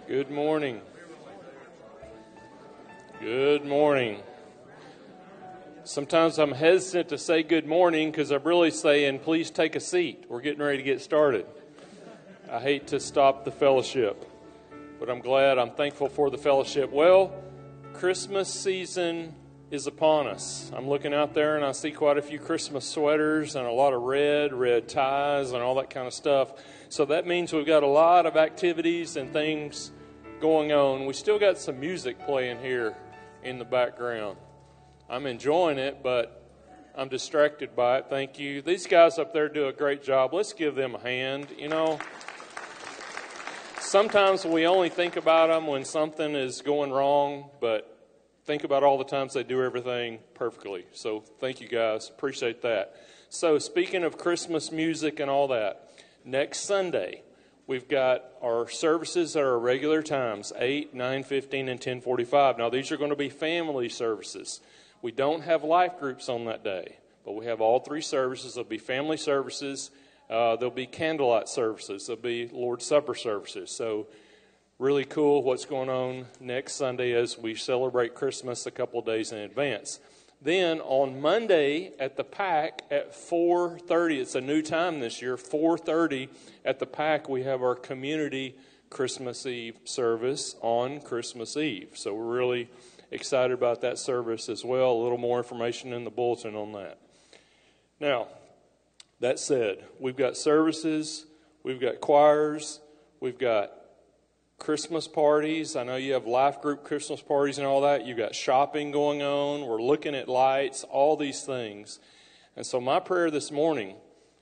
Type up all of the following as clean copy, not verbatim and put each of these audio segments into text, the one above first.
Good morning. Good morning. Sometimes I'm hesitant to say good morning because I'm really saying, please take a seat. We're getting ready to get started. I hate to stop the fellowship, but I'm thankful for the fellowship. Well, Christmas season is upon us. I'm looking out there and I see quite a few Christmas sweaters and a lot of red ties and all that kind of stuff. So that means we've got a lot of activities and things going on. We still got some music playing here in the background. I'm enjoying it, but I'm distracted by it. Thank you. These guys up there do a great job. Let's give them a hand. You know, sometimes we only think about them when something is going wrong, but think about all the times they do everything perfectly. So thank you guys. Appreciate that. So speaking of Christmas music and all that, next Sunday, we've got our services at our regular times, 8, 9:15, and 10:45. Now, these are going to be family services. We don't have life groups on that day, but we have all three services. There'll be family services. There'll be candlelight services. There'll be Lord's Supper services. So really cool what's going on next Sunday as we celebrate Christmas a couple of days in advance. Then on Monday at the PAC at 4:30, it's a new time this year, 4:30 at the PAC, we have our community Christmas Eve service on Christmas Eve. So we're really excited about that service as well. A little more information in the bulletin on that. Now, that said, we've got services, we've got choirs, we've got Christmas parties. I know you have life group Christmas parties and all that. You've got shopping going on. We're looking at lights, all these things. And so my prayer this morning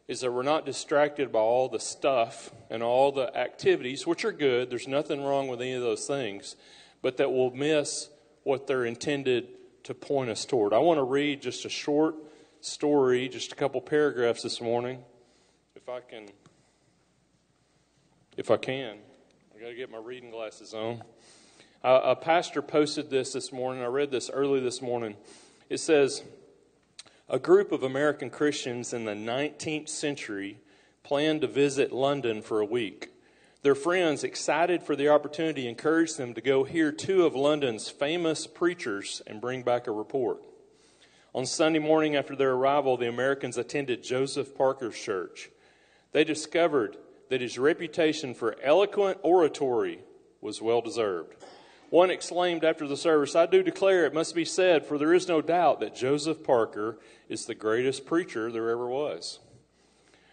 is that we're not distracted by all the stuff and all the activities, which are good. There's nothing wrong with any of those things, but that we'll miss what they're intended to point us toward. I want to read just a short story, just a couple paragraphs this morning, if I can. I got to get my reading glasses on. A pastor posted this morning. I read this early this morning. It says, a group of American Christians in the 19th century planned to visit London for a week. Their friends, excited for the opportunity, encouraged them to go hear two of London's famous preachers and bring back a report. On Sunday morning after their arrival, the Americans attended Joseph Parker's church. They discovered that his reputation for eloquent oratory was well-deserved. One exclaimed after the service, "I do declare it must be said, for there is no doubt that Joseph Parker is the greatest preacher there ever was."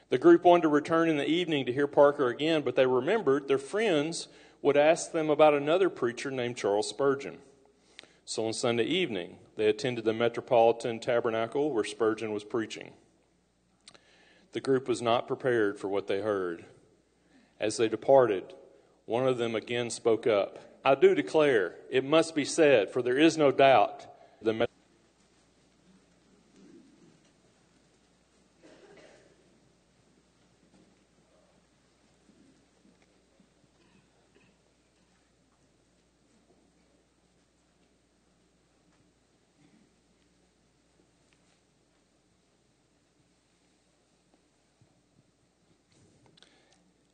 The group wanted to return in the evening to hear Parker again, but they remembered their friends would ask them about another preacher named Charles Spurgeon. So on Sunday evening, they attended the Metropolitan Tabernacle where Spurgeon was preaching. The group was not prepared for what they heard. As they departed, one of them again spoke up. "I do declare, it must be said, for there is no doubt."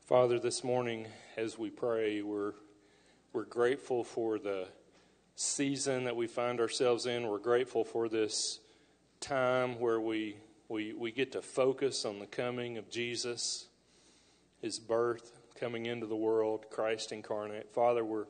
Father, this morning as we pray, we're grateful for the season that we find ourselves in. We're grateful for this time where we get to focus on the coming of Jesus, his birth, coming into the world, Christ incarnate. Father, we're